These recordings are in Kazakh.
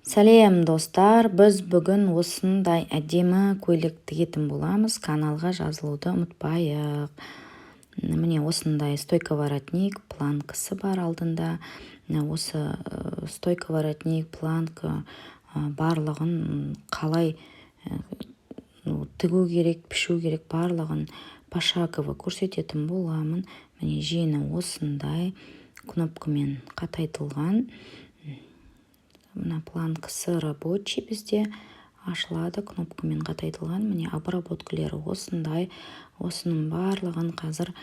Сәлем достар, біз бүгін осындай әдемі көйлек тігетін боламыз. Каналға жазылуды ұмытпайық. Міне осындай стойка воротник, планкасы бар алдында. Осы стойка воротник, планка барлығын қалай тігу керек, пішу керек барлығын пошагово көрсететін боламын. Міне жеңі осындай кнопкамен қатайтылған. Мына планкасы рабочий бізде ашылады, кнопкамен қатайтылған. Міне обработкалары осындай. Осының барлығын қазір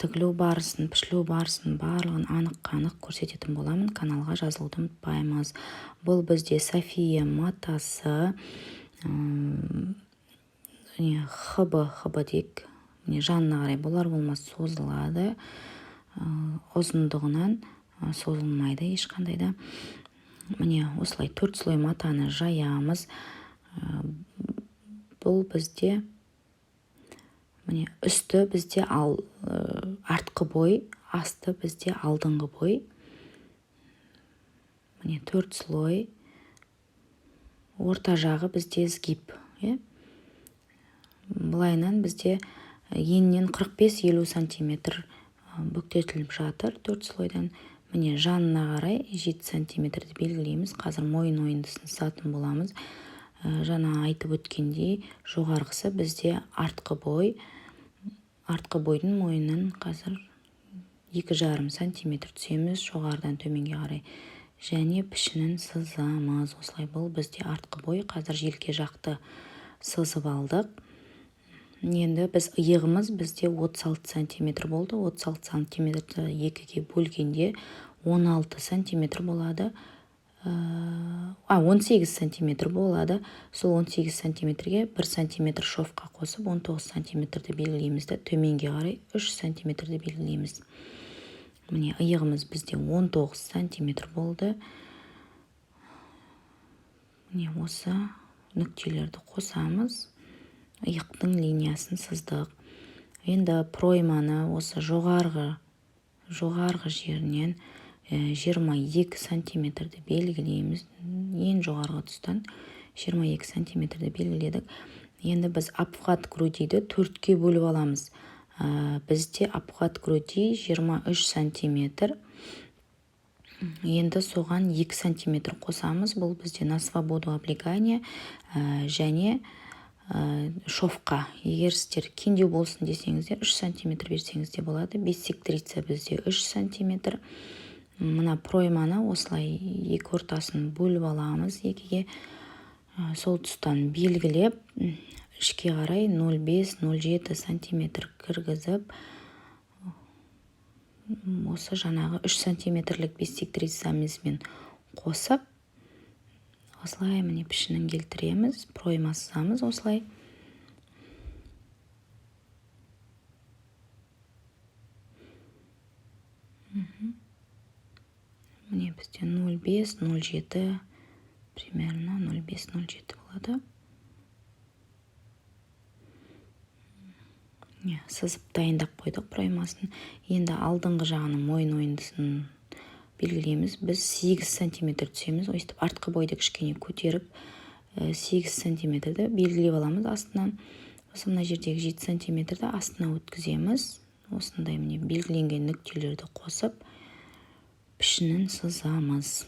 тігілу барысын, пішілу барысын барлығын анық-қанық көрсететін боламын. Каналға жазылуды ұмытпаймыз. Бұл бізде София матасы. Хыбы дейік. Жанына қарай болар болмас созылады. Ұзындығынан созылмайды ешқандай да. Міне осылай 4 слой матаны жаямыз. Бұл бізде міне үсті бізде артқы бой, асты бізде алдыңғы бой. Міне 4 слой. Орта жағы бізде сгиб. Бұлайынан бізде енінен 45-50 сантиметр бүктетіліп жатыр 4 слойдан. Міне жанына қарай 7 сантиметрді белгілейміз. Қазір мойын ойындысын сатын боламыз. Жаңа айтып өткендей, жоғарғысы бізде артқы бой. Артқы бойдың мойынын қазір 2,5 сантиметр түсеміз жоғарыдан төменге қарай. Және пішінін сызамыз. Осылай бұл бізде артқы бой. Қазір желке жақты сызып алдық. Енді біз иығымыз бізде 36 сантиметр болды. 36 сантиметрді екіге бөлгенде 16 сантиметр болады. 18 сантиметр болады. Сол 18 сантиметрге 1 сантиметр шовқа қосып 19 сантиметрді белгілейміз. Төменге қарай 3 сантиметрді белгілейміз. Міне иығымыз бізде 19 сантиметр болды. Міне осы нүктелерді қосамыз. Иықтың линиясын сыздық. Енді пройманы осы жоғарғы жерінен 22 сантиметрді белгілейміз. Ең жоғарғы тұстан 22 сантиметрді белгіледік. Енді біз обхват грудиді 4-ке бөліп аламыз. Бізде обхват груди 23 сантиметр. Енді соған 2 сантиметр қосамыз. Бұл бізде на свободу облегания және шовқа. Егер сіздер кеңдеу болсын десеңізде 3 сантиметр берсеңізде болады. Биссектрица бізде 3 сантиметр. Мына пройманы осылай екі ортасын бөліп аламыз екіге. Сол тұстан белгілеп, ішке қарай 0,5-0,7 сантиметр кіргізіп, осы жаңағы 3 сантиметрлік биссектрицамызбен қосып, осылай міне пішінін келтіреміз, пройма сызамыз осылай. Міне бізде 0,5-0,7 примерно 0,5-0,7 болады. Сызып дайындап қойдық проймасын. Енді алдыңғы жағының мойын ойындысын белгілейміз. Біз 8 сантиметр түсеміз. Ойыстып артқы бойды кішкене көтеріп 8 сантиметрді белгілеп аламыз астынан. Осы мына жердегі 7 сантиметрді астына өткіземіз. Осындай міне белгіленген нүктелерді қосып пішінін сызамыз.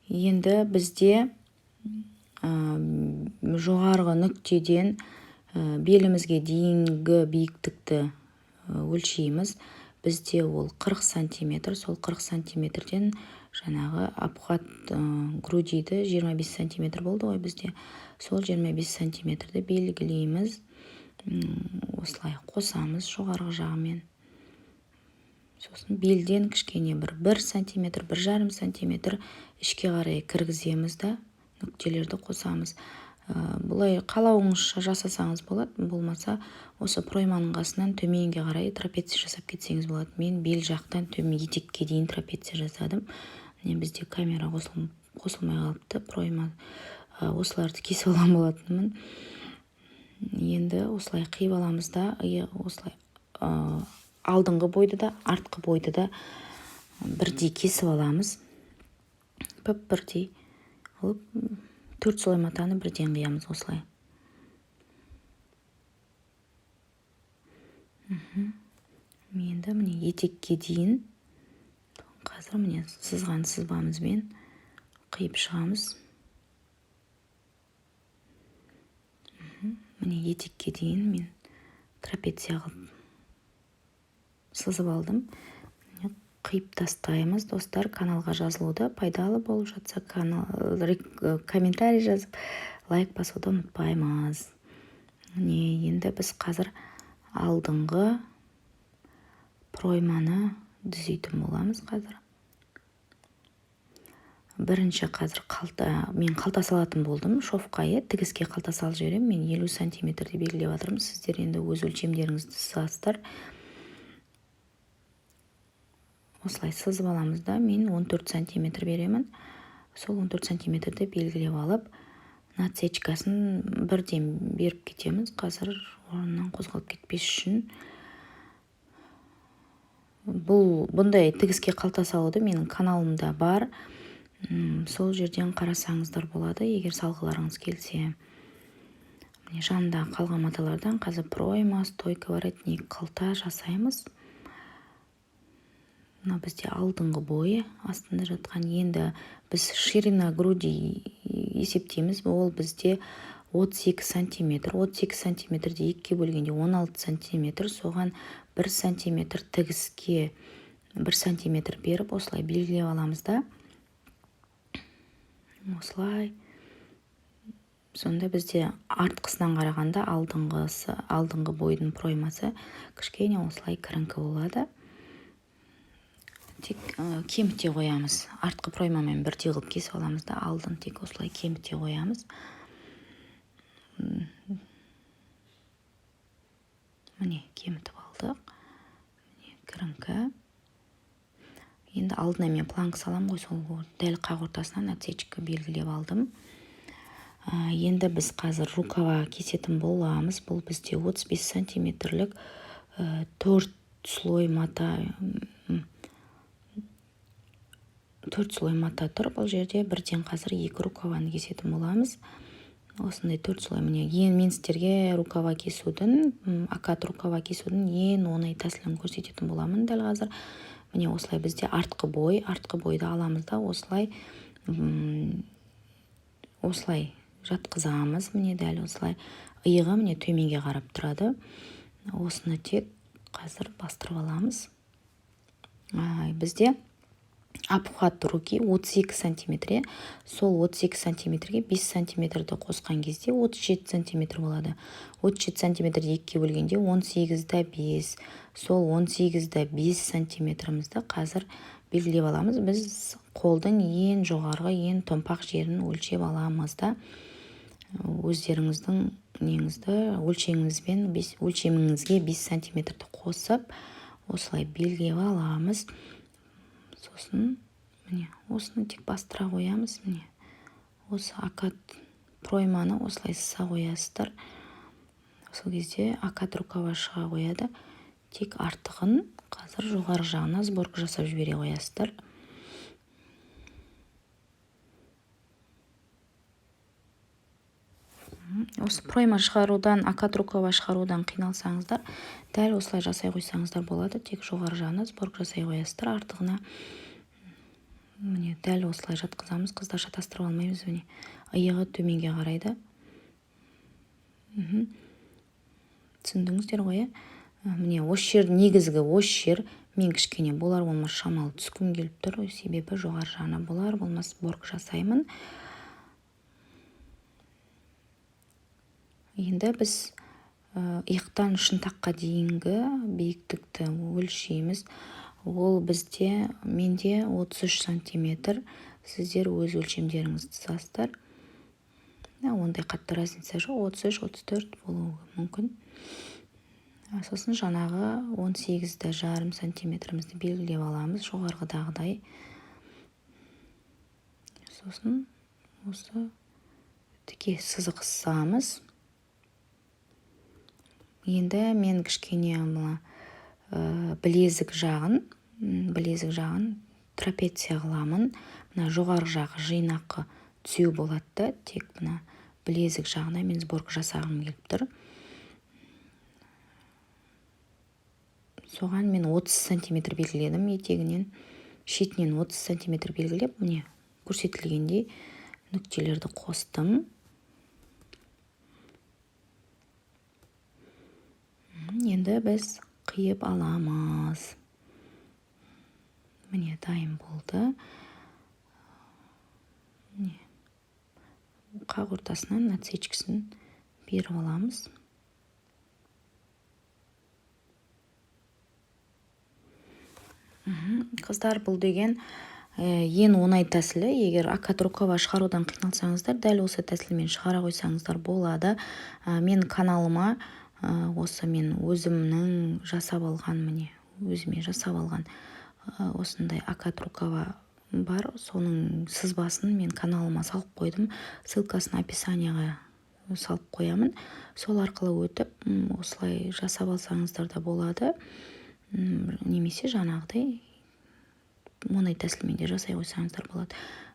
Енді бізде жоғарғы нүктеден белімізге дейінгі биіктікті өлшейміз. Бізде ол 40 сантиметр. Сол 40 сантиметрден жаңағы обхват грудиді 25 сантиметр болды ғой бізде. Сол 25 сантиметрді белгілейміз. Осылай қосамыз жоғарғы жағымен. Сосын белден кішкене 1 сантиметр, 1,5 сантиметр ішке қарай кіргіземіз да нүктелерді қосамыз. Бұлай қалауыңызша жасасаңыз болады, болмаса осы пройманың қасынан төменге қарай трапеция жасап кетсеңіз болады. Мен бел жақтан төмен етекке дейін трапеция жасадым. Бізде камера қосылмай қалыпты, пройма осыларды кесіп алған болатынмын. Енді осылай қиып аламыз да, осылай алдыңғы бойды да артқы бойды да бірдей кесіп аламыз. Бірдей қылып 4 слой матаны бірден қиямыз осылай. Енді міне етекке дейін қазір міне сызған сызбамызбен қиып шығамыз. Міне етекке дейін мен трапеция қылып сызып алдым. Қиып тастаймыз. Достар, каналға жазылуды, пайдалы болып жатса комментарий жазып, лайк басуды ұмытпаймыз. Енді біз қазір алдыңғы пройманы түзейтін боламыз қазір. Бірінші қазір мен қалта салатын болдым. Шовқа тігіске қалта салып жіберем. Мен 50 сантиметрде белгілеп жатырмын. Сіздер енді өз өлшемдеріңізді сызасыздар. Осылай сызып аламыз да, мен 14 сантиметр беремін. Сол 14 сантиметрді белгілеп алып, насечкасын бірден беріп кетеміз. Қазір орнынан қозғалып кетпес үшін. Бұндай тігіске қалта салуды менің каналымда бар. Сол жерден қарасаңыздар болады, егер салғыларыңыз келсе. Жанында қалған маталардан қазір пройма, стойка, воротник, қалта жасаймыз. Мына бізде алдыңғы бойы астында жатқан. Енді біз ширина груди есептейміз. Ол бізде 32 сантиметр. 32 сантиметрде 2-ке бөлгенде 16 сантиметр. Соған 1 сантиметр тігіске 1 сантиметр беріп, осылай белгілеп аламыз да. Осылай. Сонда бізде артқысынан қарағанда алдыңғы бойдың проймасы кішкене осылай кіріңкі болады. Тек кеміте қоямыз. Артқы проймамен бірдей қылып кесіп аламыз да, алдын тек осылай кеміте қоямыз. Міне кемітіп алдық. Міне кіріңкі. Енді алдына мен планка салам ғой, сол дәл қақ ортасынан отсечка белгілеп алдым. Енді біз қазір рукава кесетін боламыз. Бұл бізде 35 сантиметрлік 4 слой мата 4 слой мата тұр. Бұл жерде бірден қазір 2 рукаваны кесетін боламыз. Осындай 4 слой. Міне мен сіздерге рукава кесудің, акат рукава кесудің ең оңай тәсілін көрсететін боламын дәл қазір. Міне осылай бізде артқы бойды аламыз да, осылай жатқызамыз. Міне дәл осылай иығы міне төменге қарап тұрады. Осыны тек қазір бастырып аламыз. Бізде обхват руки 32 сантиметр. Сол 32 сантиметрге 5 сантиметрді қосқан кезде 37 сантиметр болады. 37 сантиметрді 2-ке бөлгенде 18-да 5. Сол 18-да 5 сантиметрімізді қазір белгілеп аламыз. Біз қолдың ең жоғарғы, ең томпақ жерін өлшеп аламыз да. Өздеріңіздің өлшеміңізге 5 сантиметрді қосып, осылай белгілеп аламыз. Сосын, міне, осыны тек бастыра қоямыз. Міне, осы акат пройманы осылай сыса қоясыздар. Сол кезде акат рукава шыға қояды. Тек артығын қазір жоғары жағына сборка жасап жібере қоясыздар. Осы пройма шығарудан, акат рукава шығарудан қиналсаңыздар, дәл осылай жасай қойсаңыздар болады. Тек жоғары жағына сборка жасай қоясыздар. Артығына міне дәл осылай жатқызамыз. Қыздар шатастырып алмаймыз. Міне иығы төменге қарайды. Түсіндіңіздер ғой? Міне осы жер негізгі, осы жер мен кішкене болар-болмас шамалы түскім келіп тұр. Себебі жоғары жағына болар-болмас сборка жасаймын. Енді біз иықтан шынтаққа дейінгі биіктікті өлшейміз. Ол бізде, менде 33 сантиметр. Сіздер өз өлшемдеріңізді сызасыздар. Ондай қатты разница жоқ, 33-34 болуы мүмкін. Сосын жаңағы 18,5 сантиметрімізді белгілеп аламыз, жоғарғыдағыдай. Сосын осы тіке сызық сызамыз. Енді мен кішкене білезік жағын трапеция қыламын. Мына жоғарғы жағы жинақы түзеу болады да, тек мына білезік жағына мен сборка жасағым келіп тұр. Соған мен 30 сантиметр белгіледім, етегінен шетінен 30 сантиметр белгілеп, міне көрсетілгендей нүктелерді қостым. Енді біз қиып аламыз. Міне дайын болды. Қақ ортасынан отсечкісін беріп аламыз. Қыздар, бұл деген ең оңай тәсілі. Егер акат рукава шығарудан қиналсаңыздар, дәл осы тәсілмен шығара қойсаңыздар болады. Мен каналыма осы мен өзімнің жасап алған, өзіме жасап алған осындай акат рукава бар. Соның сызбасын мен каналыма салып қойдым. Ссылкасын описанияға салып қоямын. Сол арқылы өтіп, осылай жасап алсаңыздар да болады. Немесе жаңағыдай оңай тәсілмен де жасай қойсаңыздар болады.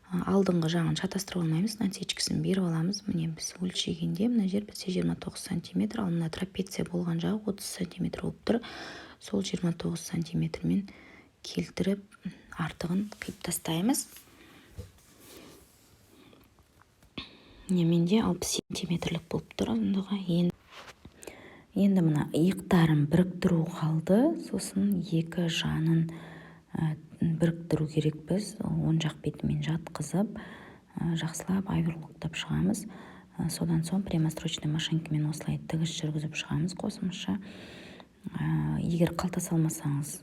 Алдыңғы жағын шатастырып алмаймыз, насечкісін беріп аламыз. Міне біз өлшегенде мына жер бізде 29 сантиметр, ал мына трапеция болған жағы 30 сантиметр болып тұр. Сол 29 сантиметрмен келтіріп артығын қиып тастаймыз. Менде 60 сантиметрлік болып тұр. Енді мына иықтарын біріктіру қалды. Сосын екі жанын біріктіру керек. Біз оң жақ бетімен жатқызып, жақсылап айверлоктап шығамыз. Содан соң прямострочный машинкамен осылай тігіс жүргізіп шығамыз. Қосымша егер қалта салмасаңыз,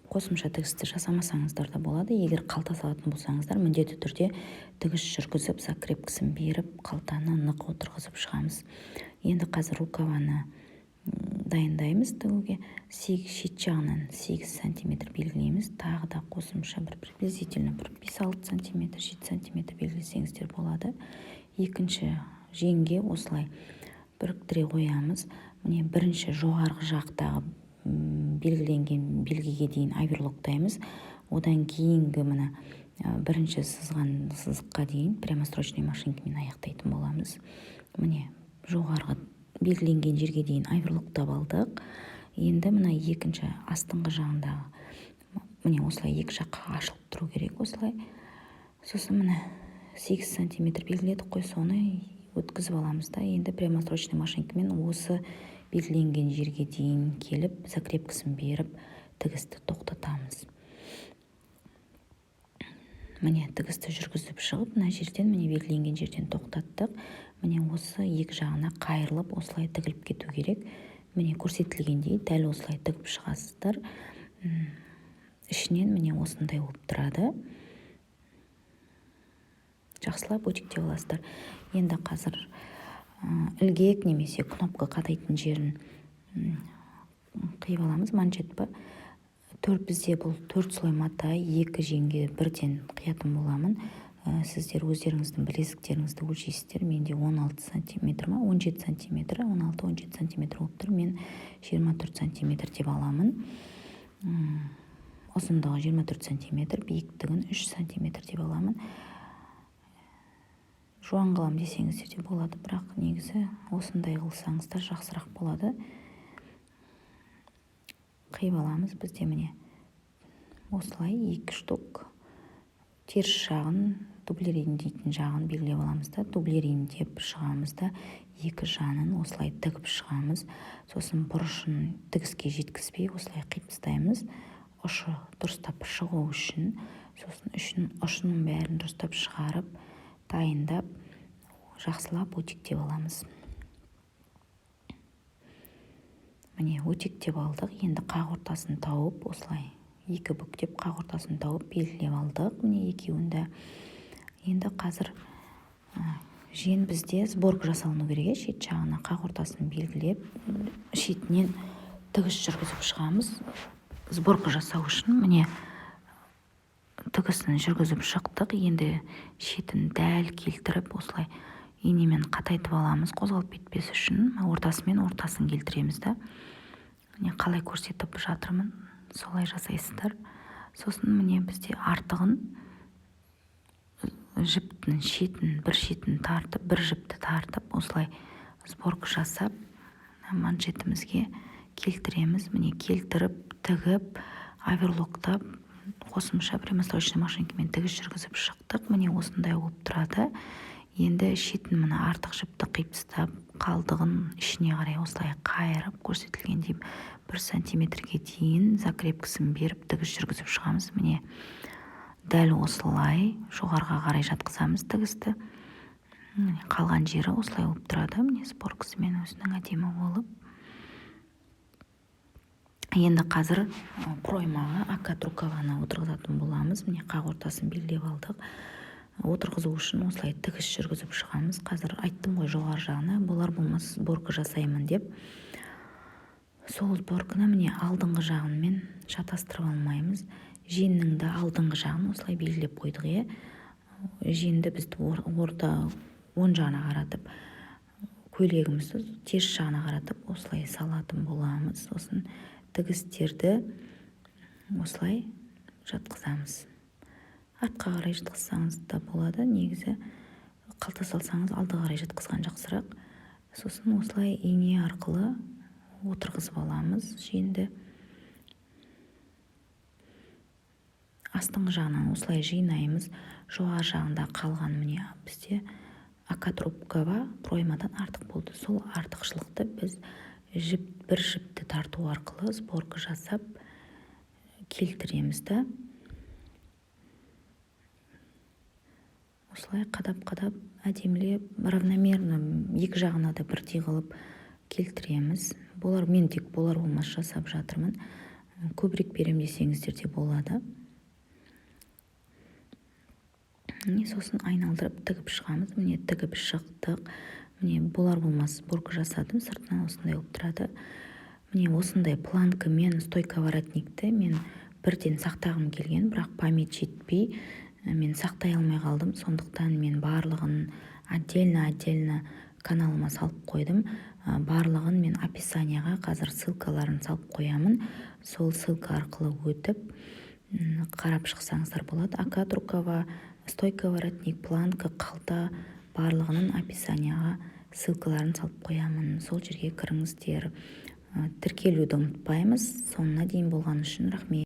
қосымша тігісті жасамасаңыздар да болады. Егер қалта салатын болсаңыздар, міндетті түрде тігіс жүргізіп, закрепкісін беріп, қалтаны нық отырғызып шығамыз. Енді қазір рукаваны дайындаймыз тігуге. Шет жағынан 8 сантиметр белгілейміз. Тағы да қосымша приблизительно 5-6 сантиметр, 7 сантиметр белгілесеңіздер болады. Екінші жеңге осылай біріктіре қоямыз. Міне бірінші жоғарғы жақтағы белгіленген белгіге дейін айверлоктаймыз. Одан кейінгі мына бірінші сызған сызыққа дейін прямострочный машинкамен аяқтайтын боламыз. Міне жоғарғы белгіленген жерге дейін айверлоктап алдық. Енді мына екінші астыңғы жағындағы міне осылай екі жаққа ашылып тұру керек осылай. Сосын мына 8 сантиметр белгіледік қой, соны өткізіп аламыз да. Енді прямострочный машинкамен осы белгіленген жерге дейін келіп, закрепкісін беріп, тігісті тоқтатамыз. Міне тігісті жүргізіп шығып, мына жерден, міне белгіленген жерден тоқтаттық. Міне осы екі жағына қайырылып, осылай тігіліп кету керек. Міне көрсетілгендей дәл осылай тігіп шығасыздар. Ішінен міне осындай болып тұрады. Жақсылап өтіктеп аласыздар. Енді қазір ілгек немесе кнопка қадайтын жерін қиып аламыз. Манжет па? Бізде бұл 4 слой мата, 2 жеңге бірден қиятын боламын. Сіздер өздеріңіздің білезіктеріңізді өлшейсіздер. Менде 16 сантиметр ма, 17 сантиметр, 16-17 сантиметр болып тұр. Мен 24 сантиметр деп аламын. Ұзындығы 24 сантиметр, биіктігін 3 сантиметр деп аламын. Жуан қылам десеңіздер де болады, бірақ негізі осындай қылсаңыздар жақсырақ болады. Қиып аламыз. Бізде міне осылай 2 штук теріс жағын, дублерин дейтін жағын белгілеп аламыз да, дублерин деп шығамыз да, екі жанын осылай тігіп шығамыз. Сосын бұрышын тігіске жеткізбей осылай қиып тастаймыз. Ұшы дұрыстап шығу үшін, сосын ұшының бәрін дұрыстап шығарып, дайындап, жақсылап өтектеп аламыз. Міне өтектеп алдық. Енді қақ ортасын тауып, осылай екі бүктеп қақ ортасын тауып белгілеп алдық. Міне екеуінде. Енді қазір жен бізде сборка жасалыну керек. Шет жағына қақ ортасын белгілеп, шетінен тігіс жүргізіп шығамыз. Сборка жасау үшін міне тігісін жүргізіп шықтық. Енді шетін дәл келтіріп, осылай инемен қатайтып аламыз, қозғалып кетпес үшін. Ортасымен ортасын келтіреміз да. міне қалай көрсетіп жатырмын, солай жасайсыздар. Сосын міне бізде артығын жіптің бір шетін тартып, бір жіпті тартып, осылай сборка жасап манжетімізге келтіреміз. Міне келтіріп, тігіп, оверлоктап, қосымша прямостоечный машинкамен тігіс жүргізіп шықтық. Міне осындай болып тұрады. Енді шетін мына артық жіпті қиып тастап, қалдығын ішіне қарай осылай қайырып, көрсетілгендей 1 сантиметрге дейін закрепкасын беріп тігіс жүргізіп шығамыз. Міне дәл осылай жоғарға қарай жатқызамыз тігісті. Қалған жері осылай болып тұрады. Міне сборкасымен өзінің әдемі болып. Енді қазір проймаға аккат рукаваны отырғызатын боламыз. Міне қақ ортасын белгілеп алдық. Отырғызу үшін осылай тігіс жүргізіп шығамыз. Қазір айттым ғой жоғары жағына болар болмас сборка жасаймын деп. Сол сборканы міне алдыңғы жағымен шатастырып алмаймыз. Жеңнің де алдыңғы жағын осылай белгілеп қойдық. Жеңді бізді оң жағына қаратып, көйлегімізді теріс жағына қаратып осылай салатын боламыз. Сосын тігістерді осылай жатқызамыз. Артқа қарай жатқызсаңыз да болады. Негізі қалта салсаңыз алдыға қарай жатқызған жақсырақ. Сосын осылай ине арқылы отырғызып аламыз жеңді. Астыңғы жағынан осылай жинаймыз. Жоғары жағында қалған міне бізде аккат рукава проймадан артық болды. Сол артықшылықты біз бір жіпті тарту арқылы сборка жасап келтіреміз да. Осылай қадап-қадап әдемілеп, равномерно екі жағына да бірдей қылып келтіреміз. Мен тек болар болмас жасап жатырмын. Көбірек берем десеңіздер де болады. Сосын айналдырып тігіп шығамыз. Міне тігіп шықтық. Міне болар болмас сборка жасадым. Сыртынан осындай болып тұрады. Міне осындай планка мен стойка воротникті мен бірден сақтағым келген, бірақ памет жетпей мен сақтай алмай қалдым. Сондықтан мен барлығын отдельно каналыма салып қойдым. Барлығын мен описанияға қазір ссылкаларын салып қоямын. Сол ссылка арқылы өтіп қарап шықсаңыздар болады. Аккат рукава, стойка воротник, планка, қалта барлығының описанияға ссылкаларын салып қоямын. Сол жерге кіріңіздер. Тіркелуді ұмытпаймыз. Соңына дейін болған үшін рахмет.